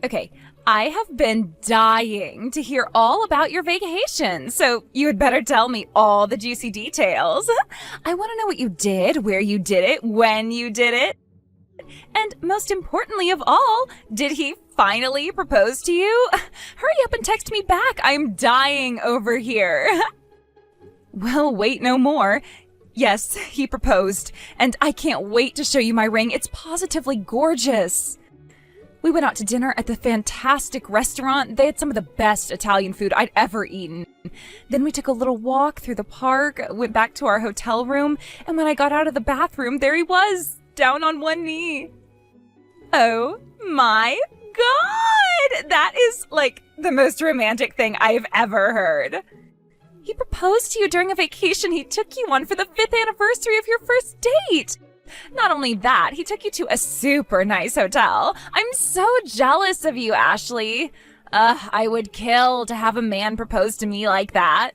Okay, I have been dying to hear all about your vacation, so you had better tell me all the juicy details. I want to know what you did, where you did it, when you did it, and most importantly of all, did he finally propose to you? Hurry up and text me back. I'm dying over here. Well, wait no more. Yes, he proposed, and I can't wait to show you my ring. It's positively gorgeous. We went out to dinner at the fantastic restaurant. They had some of the best Italian food I'd ever eaten. Then we took a little walk through the park, went back to our hotel room, and when I got out of the bathroom, there he was, down on one knee. Oh my God! That is like the most romantic thing I've ever heard. He proposed to you during a vacation he took you on for the 5th anniversary of your first date. Not only that, he took you to a super nice hotel. I'm so jealous of you, Ashley. I would kill to have a man propose to me like that.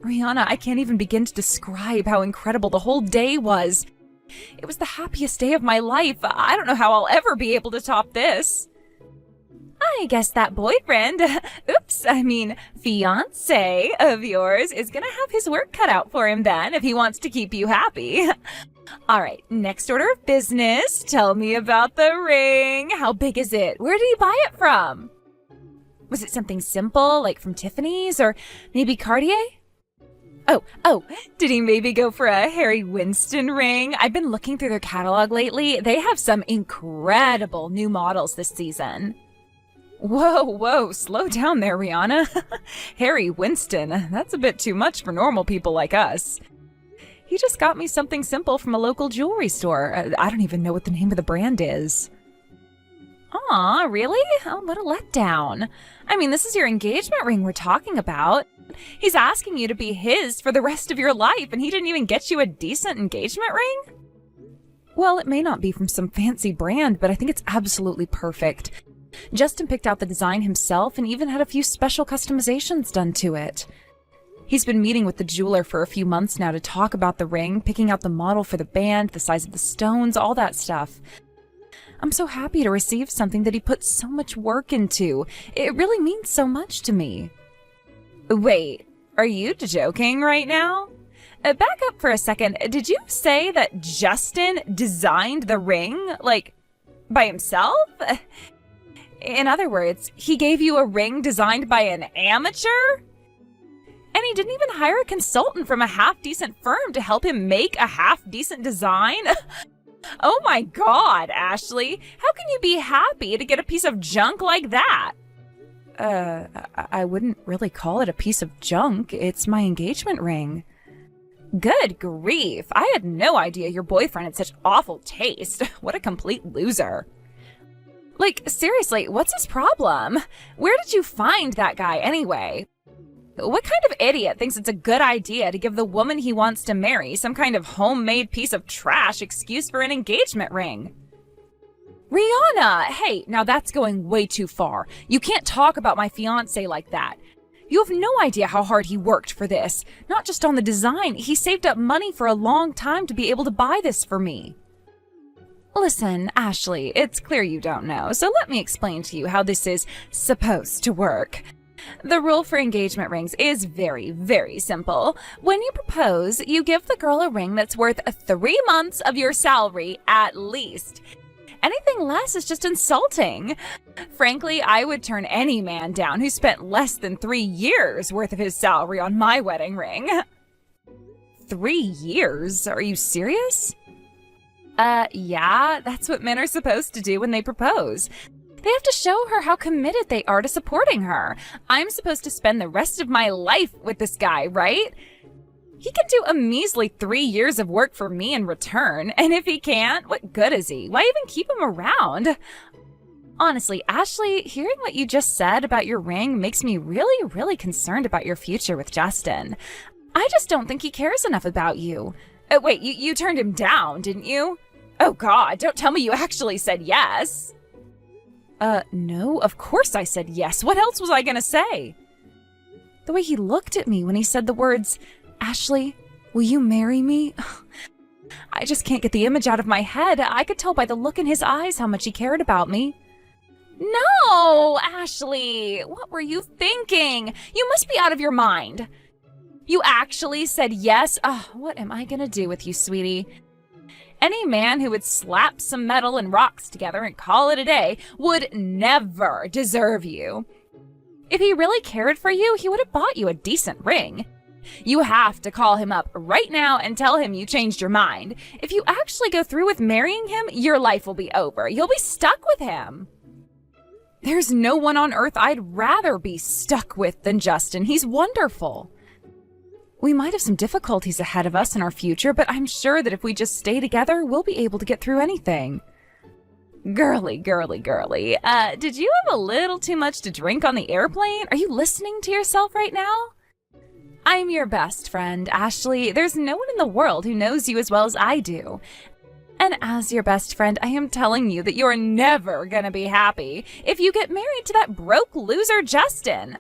Rihanna, I can't even begin to describe how incredible the whole day was. It was the happiest day of my life. I don't know how I'll ever be able to top this. I guess that boyfriend, fiancé of yours is gonna have his work cut out for him then if he wants to keep you happy. All right, next order of business. Tell me about the ring. How big is it? Where did he buy it from? Was it something simple, like from Tiffany's or maybe Cartier? Oh, did he maybe go for a Harry Winston ring? I've been looking through their catalog lately. They have some incredible new models this season. Whoa, slow down there, Rihanna. Harry Winston, that's a bit too much for normal people like us. He just got me something simple from a local jewelry store. I don't even know what the name of the brand is. Aw, really? Oh, what a letdown. I mean, this is your engagement ring we're talking about. He's asking you to be his for the rest of your life, and he didn't even get you a decent engagement ring? Well, it may not be from some fancy brand, but I think it's absolutely perfect. Justin picked out the design himself and even had a few special customizations done to it. He's been meeting with the jeweler for a few months now to talk about the ring, picking out the model for the band, the size of the stones, all that stuff. I'm so happy to receive something that he put so much work into. It really means so much to me. Wait, are you joking right now? Back up for a second. Did you say that Justin designed the ring, like, by himself? In other words, he gave you a ring designed by an amateur? And he didn't even hire a consultant from a half-decent firm to help him make a half-decent design? Oh my God, Ashley. How can you be happy to get a piece of junk like that? I wouldn't really call it a piece of junk. It's my engagement ring. Good grief. I had no idea your boyfriend had such awful taste. What a complete loser. Like, seriously, what's his problem? Where did you find that guy anyway? What kind of idiot thinks it's a good idea to give the woman he wants to marry some kind of homemade piece of trash excuse for an engagement ring? Rihanna, hey, now that's going way too far. You can't talk about my fiancé like that. You have no idea how hard he worked for this. Not just on the design, he saved up money for a long time to be able to buy this for me. Listen, Ashley, it's clear you don't know, so let me explain to you how this is supposed to work. The rule for engagement rings is very, very simple. When you propose, you give the girl a ring that's worth 3 months of your salary at least. Anything less is just insulting. Frankly, I would turn any man down who spent less than 3 years worth of his salary on my wedding ring. 3 years? Are you serious? Yeah, that's what men are supposed to do when they propose. They have to show her how committed they are to supporting her. I'm supposed to spend the rest of my life with this guy, right? He can do a measly 3 years of work for me in return, and if he can't, what good is he? Why even keep him around? Honestly, Ashley, hearing what you just said about your ring makes me really, really concerned about your future with Justin. I just don't think he cares enough about you. Wait, you turned him down, didn't you? Oh God, don't tell me you actually said yes. No, of course I said yes. What else was I gonna say? The way he looked at me when he said the words, Ashley, will you marry me? I just can't get the image out of my head. I could tell by the look in his eyes how much he cared about me. No, Ashley, what were you thinking? You must be out of your mind. You actually said yes? What am I gonna do with you, sweetie? Any man who would slap some metal and rocks together and call it a day would never deserve you. If he really cared for you, he would have bought you a decent ring. You have to call him up right now and tell him you changed your mind. If you actually go through with marrying him, your life will be over. You'll be stuck with him. There's no one on earth I'd rather be stuck with than Justin. He's wonderful. We might have some difficulties ahead of us in our future, but I'm sure that if we just stay together, we'll be able to get through anything. Girly, girly, girly. Did you have a little too much to drink on the airplane? Are you listening to yourself right now? I'm your best friend, Ashley. There's no one in the world who knows you as well as I do. And as your best friend, I am telling you that you're never gonna be happy if you get married to that broke loser Justin.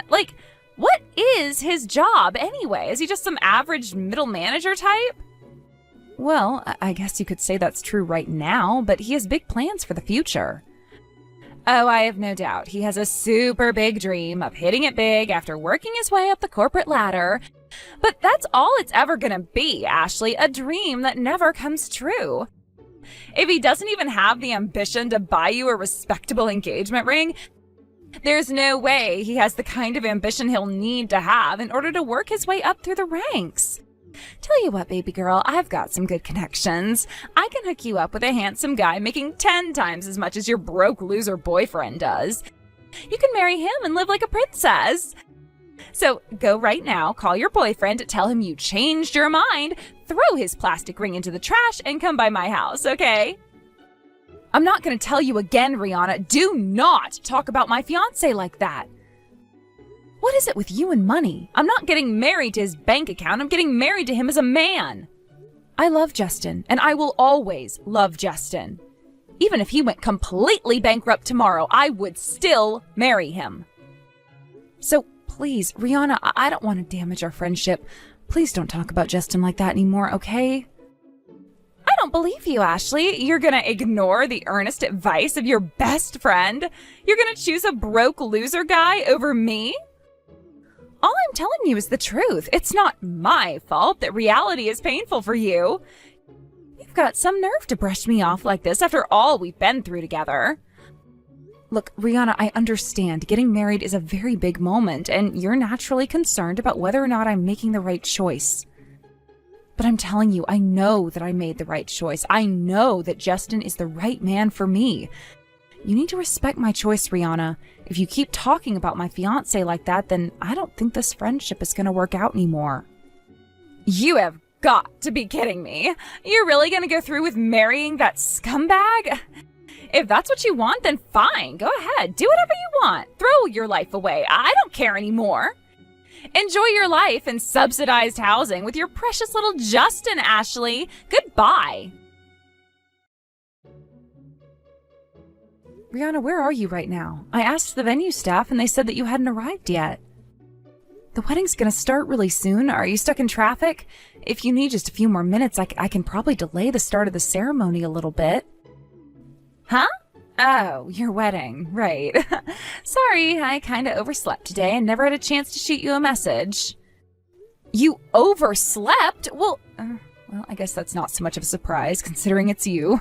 Like, what is his job anyway? Is he just some average middle manager type? Well, I guess you could say that's true right now, but he has big plans for the future. Oh, I have no doubt. He has a super big dream of hitting it big after working his way up the corporate ladder. But that's all it's ever gonna be, Ashley, a dream that never comes true. If he doesn't even have the ambition to buy you a respectable engagement ring, there's no way he has the kind of ambition he'll need to have in order to work his way up through the ranks. Tell you what, baby girl, I've got some good connections. I can hook you up with a handsome guy making 10 times as much as your broke loser boyfriend does. You can marry him and live like a princess. So go right now, call your boyfriend, tell him you changed your mind, throw his plastic ring into the trash, and come by my house, okay? I'm not going to tell you again, Rihanna. Do not talk about my fiancé like that. What is it with you and money? I'm not getting married to his bank account. I'm getting married to him as a man. I love Justin, and I will always love Justin. Even if he went completely bankrupt tomorrow, I would still marry him. So please, Rihanna, I don't want to damage our friendship. Please don't talk about Justin like that anymore, okay? I don't believe you, Ashley. You're gonna ignore the earnest advice of your best friend? You're gonna choose a broke loser guy over me? All I'm telling you is the truth. It's not my fault that reality is painful for you. You've got some nerve to brush me off like this after all we've been through together. Look, Rihanna, I understand getting married is a very big moment, and you're naturally concerned about whether or not I'm making the right choice. But I'm telling you, I know that I made the right choice. I know that Justin is the right man for me. You need to respect my choice, Rihanna. If you keep talking about my fiancé like that, then I don't think this friendship is going to work out anymore. You have got to be kidding me. You're really going to go through with marrying that scumbag? If that's what you want, then fine. Go ahead. Do whatever you want. Throw your life away. I don't care anymore. Enjoy your life in subsidized housing with your precious little Justin, Ashley. Goodbye. Rihanna, where are you right now? I asked the venue staff and they said that you hadn't arrived yet. The wedding's gonna start really soon. Are you stuck in traffic? If you need just a few more minutes, I can probably delay the start of the ceremony a little bit. Huh? Oh, your wedding. Right. Sorry, I kinda overslept today and never had a chance to shoot you a message. You overslept? Well, I guess that's not so much of a surprise considering it's you.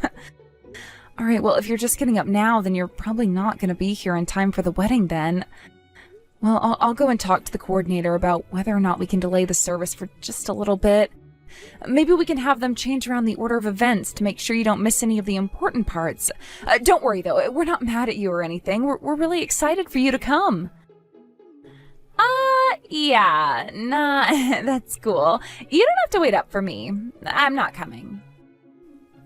All right, well, if you're just getting up now, then you're probably not going to be here in time for the wedding then. Well, I'll go and talk to the coordinator about whether or not we can delay the service for just a little bit. Maybe we can have them change around the order of events to make sure you don't miss any of the important parts. Don't worry, though. We're not mad at you or anything. We're really excited for you to come. Yeah. Nah, that's cool. You don't have to wait up for me. I'm not coming.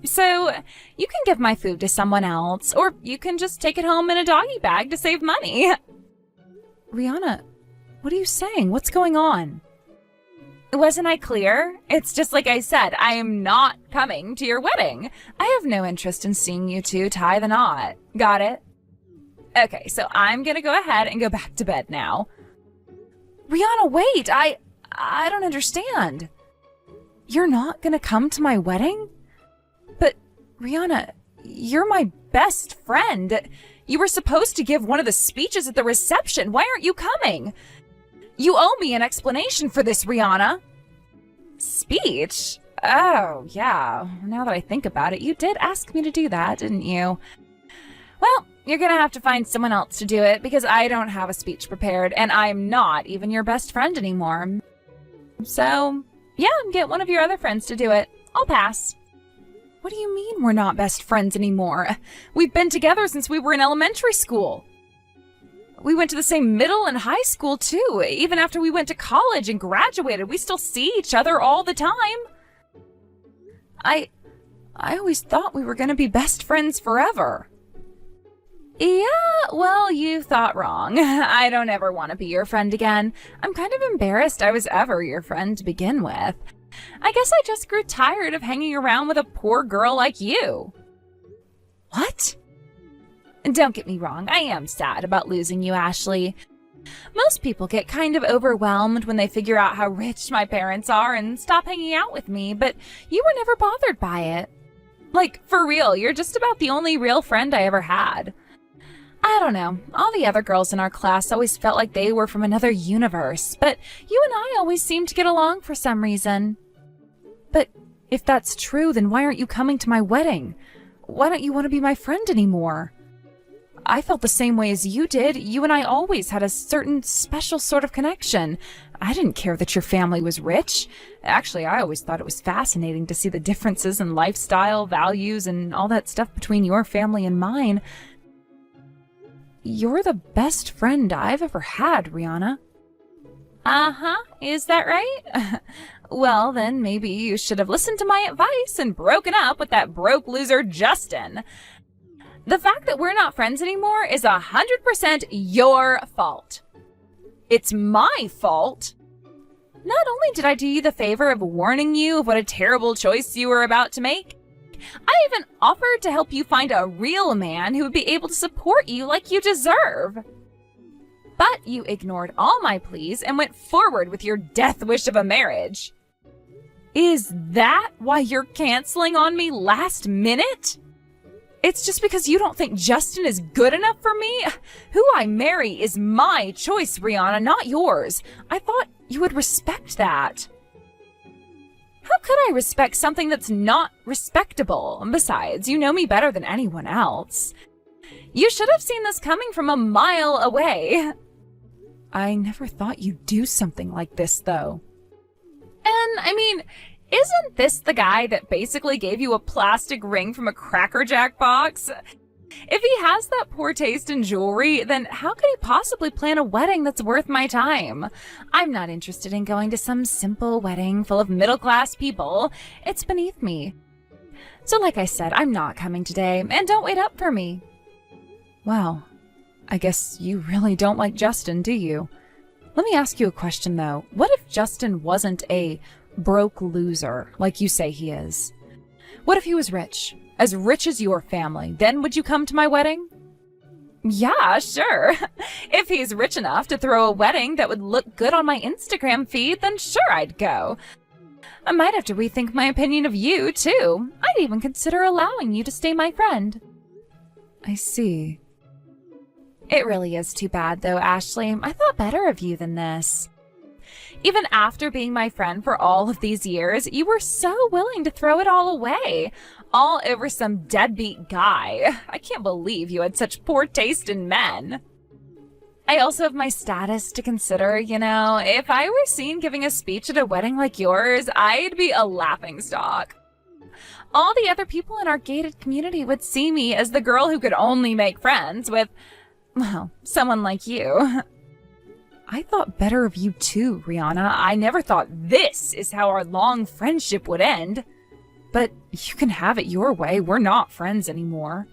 So, you can give my food to someone else, or you can just take it home in a doggy bag to save money. Rihanna, what are you saying? What's going on? Wasn't I clear? It's just like I said, I am not coming to your wedding. I have no interest in seeing you two tie the knot. Got it? Okay, so I'm gonna go ahead and go back to bed now. Rihanna, wait! I don't understand. You're not gonna come to my wedding? But, Rihanna, You're my best friend. You were supposed to give one of the speeches at the reception. Why aren't you coming? You owe me an explanation for this, Rihanna. Speech? Oh, yeah. Now that I think about it, you did ask me to do that, didn't you? Well, you're gonna have to find someone else to do it because I don't have a speech prepared and I'm not even your best friend anymore. So, yeah, get one of your other friends to do it. I'll pass. What do you mean we're not best friends anymore? We've been together since we were in elementary school. We went to the same middle and high school too. Even after we went to college and graduated, we still see each other all the time. I always thought we were gonna be best friends forever. Yeah, well, you thought wrong. I don't ever want to be your friend again. I'm kind of embarrassed I was ever your friend to begin with. I guess I just grew tired of hanging around with a poor girl like you. What? Don't get me wrong, I am sad about losing you, Ashley. Most people get kind of overwhelmed when they figure out how rich my parents are and stop hanging out with me, but you were never bothered by it. Like, for real, you're just about the only real friend I ever had. I don't know, all the other girls in our class always felt like they were from another universe, but you and I always seemed to get along for some reason. But if that's true, then why aren't you coming to my wedding? Why don't you want to be my friend anymore? I felt the same way as you did. You and I always had a certain special sort of connection. I didn't care that your family was rich. Actually, I always thought it was fascinating to see the differences in lifestyle, values, and all that stuff between your family and mine. You're the best friend I've ever had, Rihanna. Uh-huh, is that right? Well, then maybe you should have listened to my advice and broken up with that broke loser Justin. The fact that we're not friends anymore is 100% your fault. It's my fault. Not only did I do you the favor of warning you of what a terrible choice you were about to make, I even offered to help you find a real man who would be able to support you like you deserve. But you ignored all my pleas and went forward with your death wish of a marriage. Is that why you're canceling on me last minute? It's just because you don't think Justin is good enough for me? Who I marry is my choice, Rihanna, not yours. I thought you would respect that. How could I respect something that's not respectable? Besides, you know me better than anyone else. You should have seen this coming from a mile away. I never thought you'd do something like this, though. And, I mean, isn't this the guy that basically gave you a plastic ring from a Cracker Jack box? If he has that poor taste in jewelry, then how could he possibly plan a wedding that's worth my time? I'm not interested in going to some simple wedding full of middle-class people. It's beneath me. So like I said, I'm not coming today, and don't wait up for me. Wow, I guess you really don't like Justin, do you? Let me ask you a question, though. What if Justin wasn't a broke loser, like you say he is? What if he was rich? As rich as your family, then would you come to my wedding? Yeah, sure. If he's rich enough to throw a wedding that would look good on my Instagram feed, then sure I'd go. I might have to rethink my opinion of you, too. I'd even consider allowing you to stay my friend. I see. It really is too bad, though, Ashley. I thought better of you than this. Even after being my friend for all of these years, you were so willing to throw it all away. All over some deadbeat guy. I can't believe you had such poor taste in men. I also have my status to consider, you know. If I were seen giving a speech at a wedding like yours, I'd be a laughingstock. All the other people in our gated community would see me as the girl who could only make friends with, well, someone like you. I thought better of you too, Rihanna. I never thought this is how our long friendship would end. But you can have it your way. We're not friends anymore.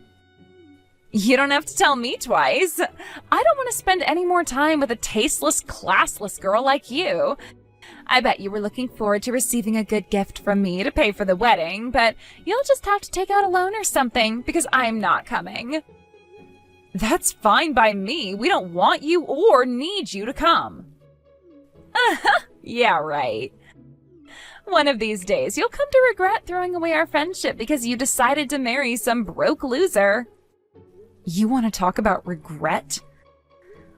You don't have to tell me twice. I don't want to spend any more time with a tasteless, classless girl like you. I bet you were looking forward to receiving a good gift from me to pay for the wedding, but you'll just have to take out a loan or something because I'm not coming. That's fine by me. We don't want you or need you to come. Yeah, right. One of these days, you'll come to regret throwing away our friendship because you decided to marry some broke loser. You want to talk about regret?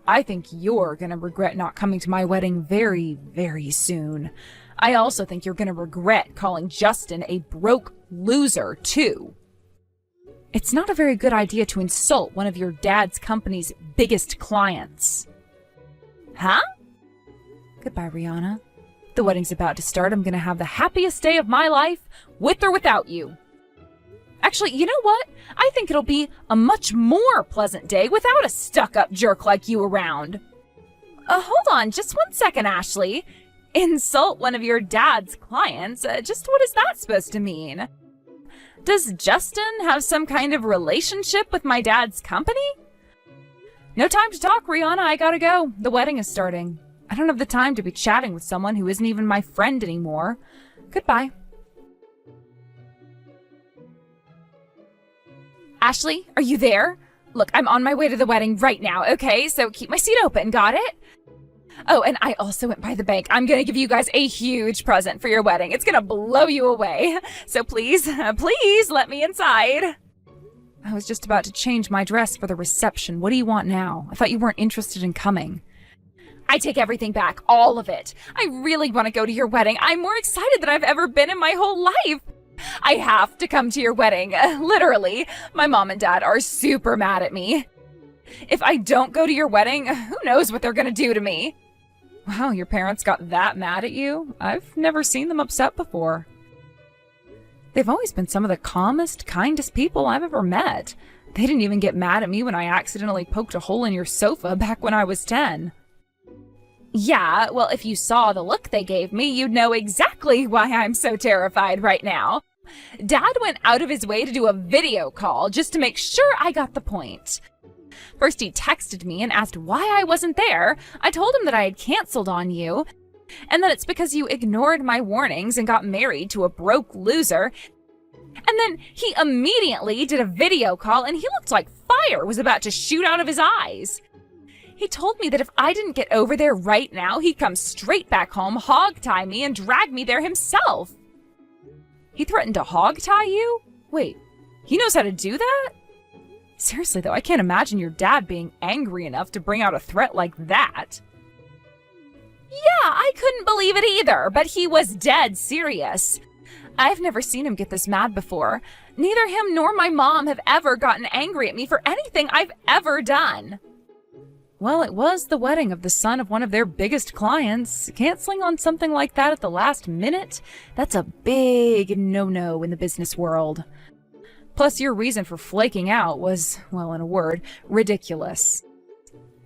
I think you're gonna regret not coming to my wedding very, very soon. I also think you're gonna regret calling Justin a broke loser, too. It's not a very good idea to insult one of your dad's company's biggest clients. Huh? Goodbye, Rihanna. The wedding's about to start. I'm gonna have the happiest day of my life, with or without you. Actually, you know what? I think it'll be a much more pleasant day without a stuck-up jerk like you around. Hold on, just 1 second, Ashley. Insult one of your dad's clients? Just what is that supposed to mean? Does Justin have some kind of relationship with my dad's company? No time to talk, Rihanna. I gotta go. The wedding is starting. I don't have the time to be chatting with someone who isn't even my friend anymore. Goodbye. Ashley, are you there? Look, I'm on my way to the wedding right now, okay? So keep my seat open, got it? Oh, and I also went by the bank. I'm gonna give you guys a huge present for your wedding. It's gonna blow you away. So please let me inside. I was just about to change my dress for the reception. What do you want now? I thought you weren't interested in coming. I take everything back, all of it. I really want to go to your wedding. I'm more excited than I've ever been in my whole life. I have to come to your wedding, literally. My mom and dad are super mad at me. If I don't go to your wedding, who knows what they're gonna do to me? Wow, your parents got that mad at you? I've never seen them upset before. They've always been some of the calmest, kindest people I've ever met. They didn't even get mad at me when I accidentally poked a hole in your sofa back when I was 10. Yeah, well, if you saw the look they gave me, you'd know exactly why I'm so terrified right now. Dad went out of his way to do a video call just to make sure I got the point. First, he texted me and asked why I wasn't there. I told him that I had canceled on you, and that it's because you ignored my warnings and got married to a broke loser. And then he immediately did a video call, and he looked like fire was about to shoot out of his eyes. He told me that if I didn't get over there right now, he'd come straight back home, hog-tie me, and drag me there himself. He threatened to hog-tie you? Wait, he knows how to do that? Seriously, though, I can't imagine your dad being angry enough to bring out a threat like that. Yeah, I couldn't believe it either, but he was dead serious. I've never seen him get this mad before. Neither him nor my mom have ever gotten angry at me for anything I've ever done. Well, it was the wedding of the son of one of their biggest clients. Canceling on something like that at the last minute? That's a big no-no in the business world. Plus, your reason for flaking out was, well, in a word, ridiculous.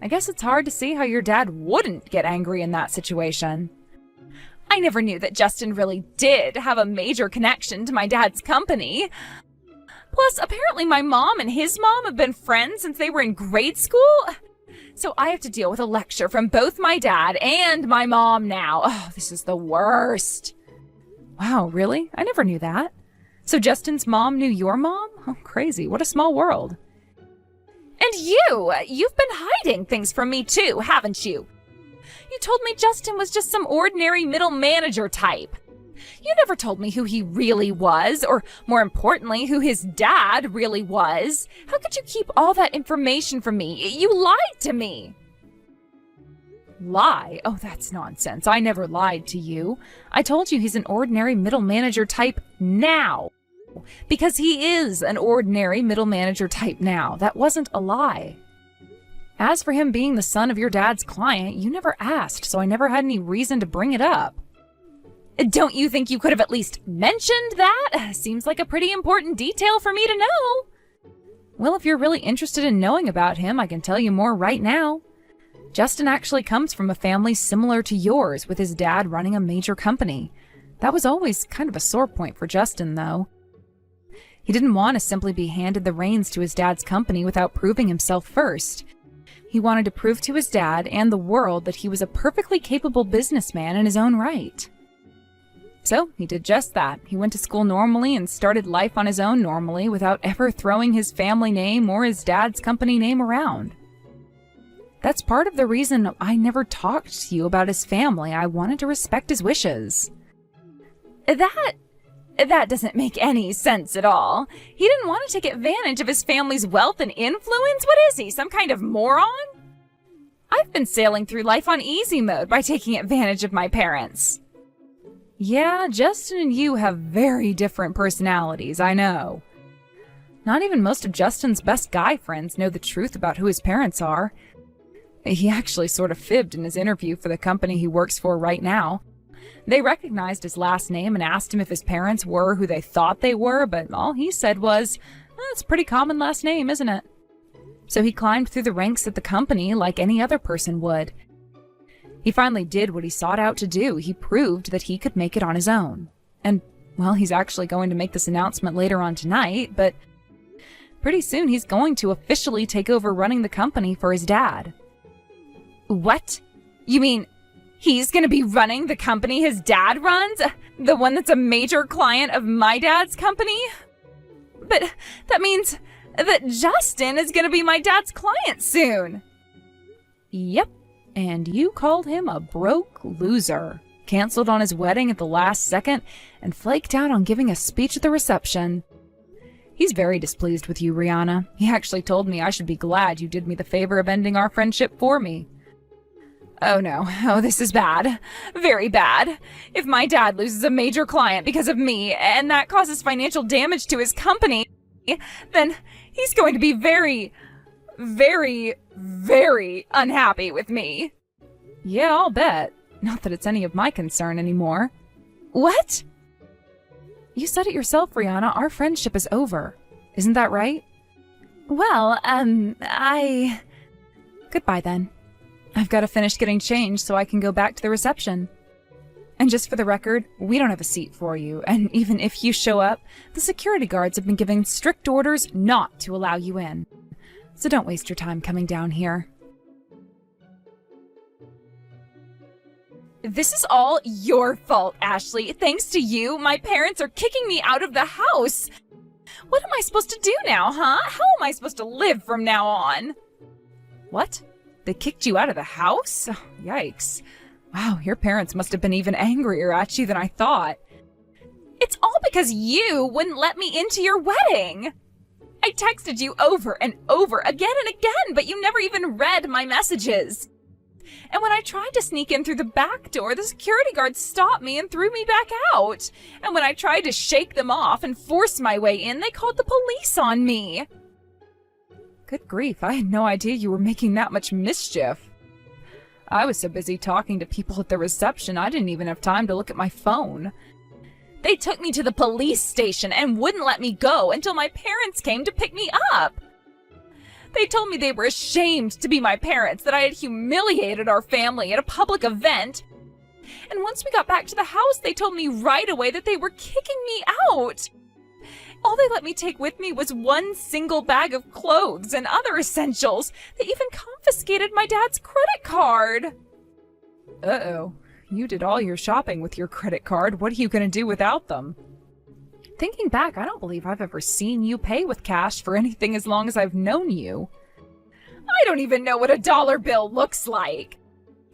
I guess it's hard to see how your dad wouldn't get angry in that situation. I never knew that Justin really did have a major connection to my dad's company. Plus, apparently my mom and his mom have been friends since they were in grade school. So I have to deal with a lecture from both my dad and my mom now. Oh, this is the worst. Wow, really? I never knew that. So Justin's mom knew your mom? Oh, crazy. What a small world. And you've been hiding things from me too, haven't you? You told me Justin was just some ordinary middle manager type. You never told me who he really was, or more importantly, who his dad really was. How could you keep all that information from me? You lied to me. Lie? Oh, that's nonsense. I never lied to you. I told you he's an ordinary middle manager type now. Because he is an ordinary middle manager type now. That wasn't a lie. As for him being the son of your dad's client, you never asked, so I never had any reason to bring it up. Don't you think you could have at least mentioned that? Seems like a pretty important detail for me to know. Well, if you're really interested in knowing about him, I can tell you more right now. Justin actually comes from a family similar to yours, with his dad running a major company. That was always kind of a sore point for Justin, though. He didn't want to simply be handed the reins to his dad's company without proving himself first. He wanted to prove to his dad and the world that he was a perfectly capable businessman in his own right. So he did just that. He went to school normally and started life on his own normally without ever throwing his family name or his dad's company name around. That's part of the reason I never talked to you about his family. I wanted to respect his wishes. That doesn't make any sense at all. He didn't want to take advantage of his family's wealth and influence? What is he, some kind of moron? I've been sailing through life on easy mode by taking advantage of my parents. Yeah, Justin and you have very different personalities, I know. Not even most of Justin's best guy friends know the truth about who his parents are. He actually sort of fibbed in his interview for the company he works for right now. They recognized his last name and asked him if his parents were who they thought they were, but all he said was, "It's a pretty common last name, isn't it?" So he climbed through the ranks at the company like any other person would. He finally did what he sought out to do. He proved that he could make it on his own. And, well, he's actually going to make this announcement later on tonight, but pretty soon he's going to officially take over running the company for his dad. What? You mean he's going to be running the company his dad runs? The one that's a major client of my dad's company? But that means that Justin is going to be my dad's client soon. Yep, and you called him a broke loser. Canceled on his wedding at the last second and flaked out on giving a speech at the reception. He's very displeased with you, Rihanna. He actually told me I should be glad you did me the favor of ending our friendship for me. Oh no, this is bad. Very bad. If my dad loses a major client because of me, and that causes financial damage to his company, then he's going to be very, very, very unhappy with me. Yeah, I'll bet. Not that it's any of my concern anymore. What? You said it yourself, Rihanna. Our friendship is over. Isn't that right? Well, Goodbye then. I've got to finish getting changed so I can go back to the reception. And just for the record, we don't have a seat for you, and even if you show up, the security guards have been given strict orders not to allow you in. So don't waste your time coming down here. This is all your fault, Ashley. Thanks to you, my parents are kicking me out of the house. What am I supposed to do now, huh? How am I supposed to live from now on? What? They kicked you out of the house? Oh, yikes. Wow, your parents must have been even angrier at you than I thought. It's all because you wouldn't let me into your wedding. I texted you over and over, again and again, but you never even read my messages. And when I tried to sneak in through the back door, the security guards stopped me and threw me back out. And when I tried to shake them off and force my way in, they called the police on me. Good grief, I had no idea you were making that much mischief. I was so busy talking to people at the reception, I didn't even have time to look at my phone. They took me to the police station and wouldn't let me go until my parents came to pick me up. They told me they were ashamed to be my parents, that I had humiliated our family at a public event. And once we got back to the house, they told me right away that they were kicking me out. All they let me take with me was one single bag of clothes and other essentials. They even confiscated my dad's credit card. Uh-oh. You did all your shopping with your credit card. What are you going to do without them? Thinking back, I don't believe I've ever seen you pay with cash for anything as long as I've known you. I don't even know what a dollar bill looks like.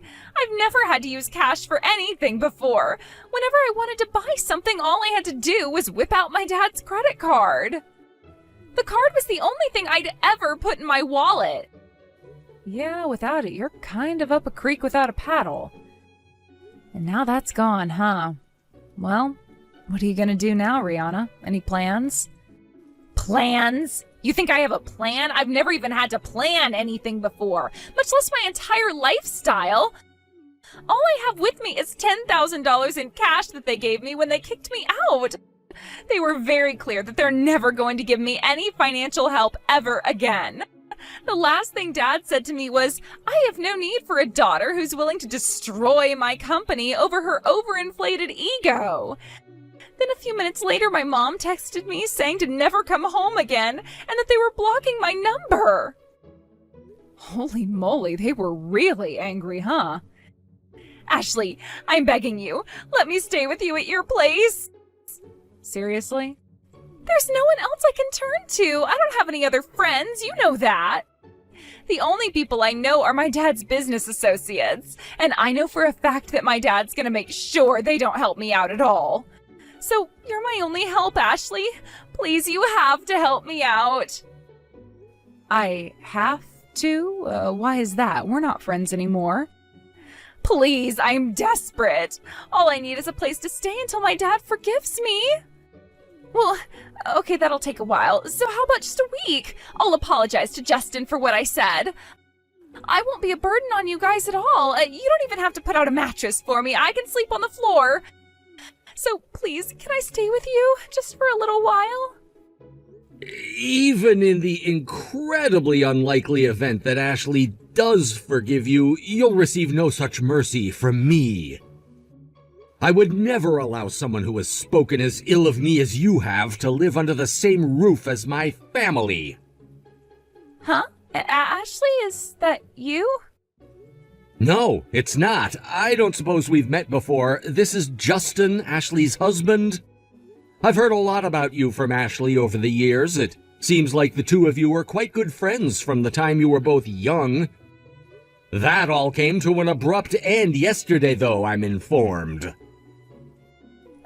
I've never had to use cash for anything before. Whenever I wanted to buy something, all I had to do was whip out my dad's credit card. The card was the only thing I'd ever put in my wallet. Yeah, without it, you're kind of up a creek without a paddle. And now that's gone, huh? Well, what are you gonna do now, Rihanna? Any plans? Plans? You think I have a plan? I've never even had to plan anything before, much less my entire lifestyle. All I have with me is $10,000 in cash that they gave me when they kicked me out. They were very clear that they're never going to give me any financial help ever again. The last thing Dad said to me was, I have no need for a daughter who's willing to destroy my company over her overinflated ego. Then a few minutes later, my mom texted me saying to never come home again and that they were blocking my number. Holy moly, they were really angry, huh? Ashley, I'm begging you, let me stay with you at your place. Seriously? There's no one else I can turn to. I don't have any other friends, you know that. The only people I know are my dad's business associates, and I know for a fact that my dad's gonna make sure they don't help me out at all. So you're my only help, Ashley. Please, you have to help me out. I have to? Why is that? We're not friends anymore. Please, I'm desperate. All I need is a place to stay until my dad forgives me. Well, okay, that'll take a while. So how about just a week? I'll apologize to Justin for what I said. I won't be a burden on you guys at all. You don't even have to put out a mattress for me. I can sleep on the floor. So please, can I stay with you just for a little while? Even in the incredibly unlikely event that Ashley does forgive you, you'll receive no such mercy from me. I would never allow someone who has spoken as ill of me as you have to live under the same roof as my family. Huh? Ashley, is that you? No, it's not. I don't suppose we've met before. This is Justin, Ashley's husband. I've heard a lot about you from Ashley over the years. It seems like the two of you were quite good friends from the time you were both young. That all came to an abrupt end yesterday, though, I'm informed.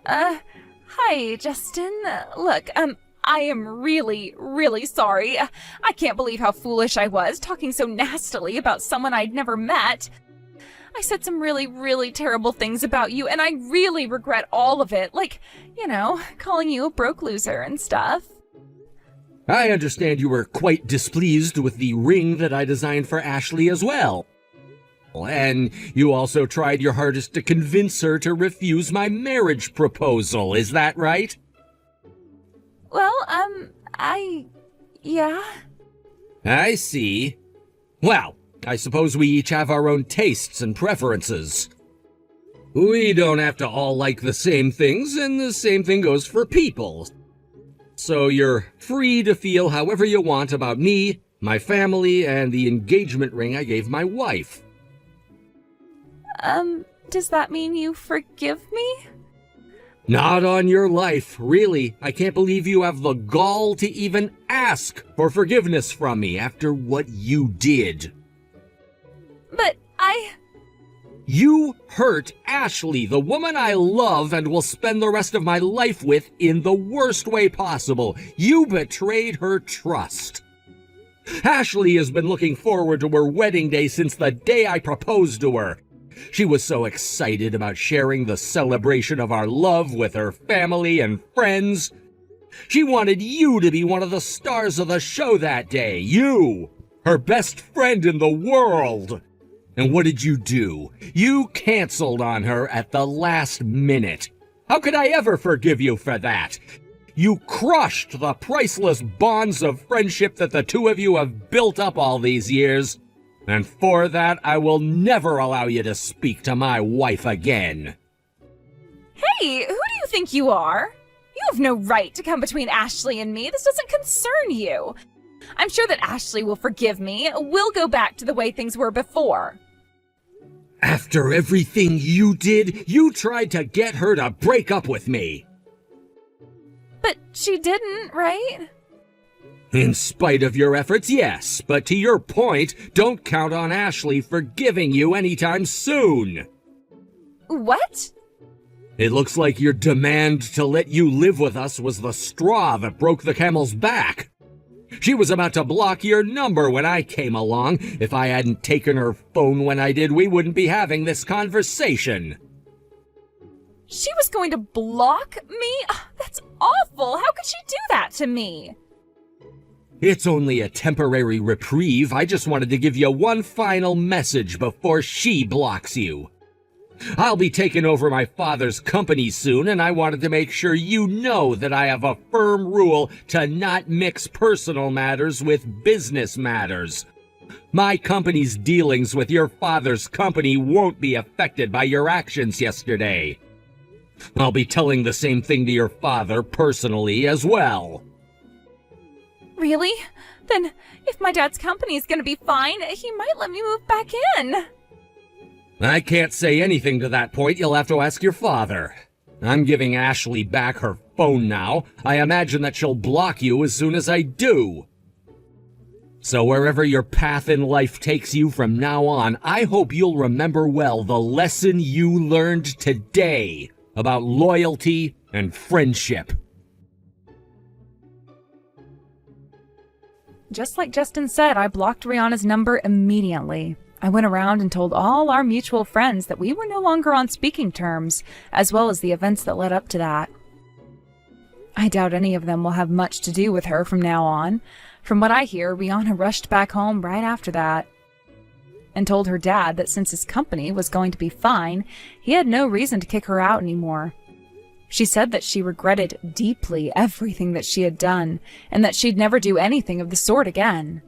Hi, Justin. Look, I am really, really sorry. I can't believe how foolish I was, talking so nastily about someone I'd never met. I said some really, really terrible things about you, and I really regret all of it. Like, calling you a broke loser and stuff. I understand you were quite displeased with the ring that I designed for Ashley as well. And you also tried your hardest to convince her to refuse my marriage proposal, is that right? Well, yeah. I see. Well, I suppose we each have our own tastes and preferences. We don't have to all like the same things, and the same thing goes for people. So you're free to feel however you want about me, my family, and the engagement ring I gave my wife. Does that mean you forgive me? Not on your life, really. I can't believe you have the gall to even ask for forgiveness from me after what you did. But You hurt Ashley, the woman I love and will spend the rest of my life with, in the worst way possible. You betrayed her trust. Ashley has been looking forward to her wedding day since the day I proposed to her. She was so excited about sharing the celebration of our love with her family and friends. She wanted you to be one of the stars of the show that day. You, her best friend in the world. And what did you do? You canceled on her at the last minute. How could I ever forgive you for that? You crushed the priceless bonds of friendship that the two of you have built up all these years. And for that, I will never allow you to speak to my wife again. Hey, who do you think you are? You have no right to come between Ashley and me. This doesn't concern you. I'm sure that Ashley will forgive me. We'll go back to the way things were before. After everything you did, you tried to get her to break up with me. But she didn't, right? In spite of your efforts, yes, but to your point, don't count on Ashley forgiving you anytime soon. What? It looks like your demand to let you live with us was the straw that broke the camel's back. She was about to block your number when I came along. If I hadn't taken her phone when I did, we wouldn't be having this conversation. She was going to block me? That's awful. How could she do that to me? It's only a temporary reprieve. I just wanted to give you one final message before she blocks you. I'll be taking over my father's company soon, and I wanted to make sure you know that I have a firm rule to not mix personal matters with business matters. My company's dealings with your father's company won't be affected by your actions yesterday. I'll be telling the same thing to your father personally as well. Really? Then, if my dad's company is going to be fine, he might let me move back in. I can't say anything to that point. You'll have to ask your father. I'm giving Ashley back her phone now. I imagine that she'll block you as soon as I do. So wherever your path in life takes you from now on, I hope you'll remember well the lesson you learned today. about loyalty and friendship. Just like Justin said, I blocked Rihanna's number immediately. I went around and told all our mutual friends that we were no longer on speaking terms, as well as the events that led up to that. I doubt any of them will have much to do with her from now on. From what I hear, Rihanna rushed back home right after that and told her dad that since his company was going to be fine, he had no reason to kick her out anymore. She said that she regretted deeply everything that she had done and that she'd never do anything of the sort again.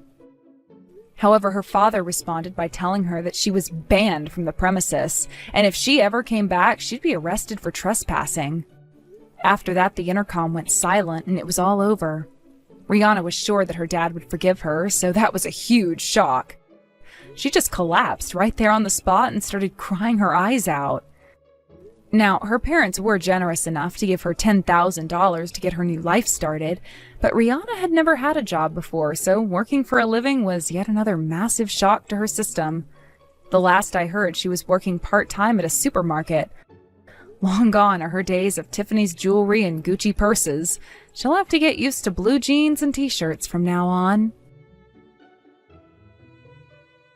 However, her father responded by telling her that she was banned from the premises, and if she ever came back, she'd be arrested for trespassing. After that, the intercom went silent and it was all over. Rihanna was sure that her dad would forgive her, so that was a huge shock. She just collapsed right there on the spot and started crying her eyes out. Now, her parents were generous enough to give her $10,000 to get her new life started, but Rihanna had never had a job before, so working for a living was yet another massive shock to her system. The last I heard, she was working part-time at a supermarket. Long gone are her days of Tiffany's jewelry and Gucci purses. She'll have to get used to blue jeans and t-shirts from now on.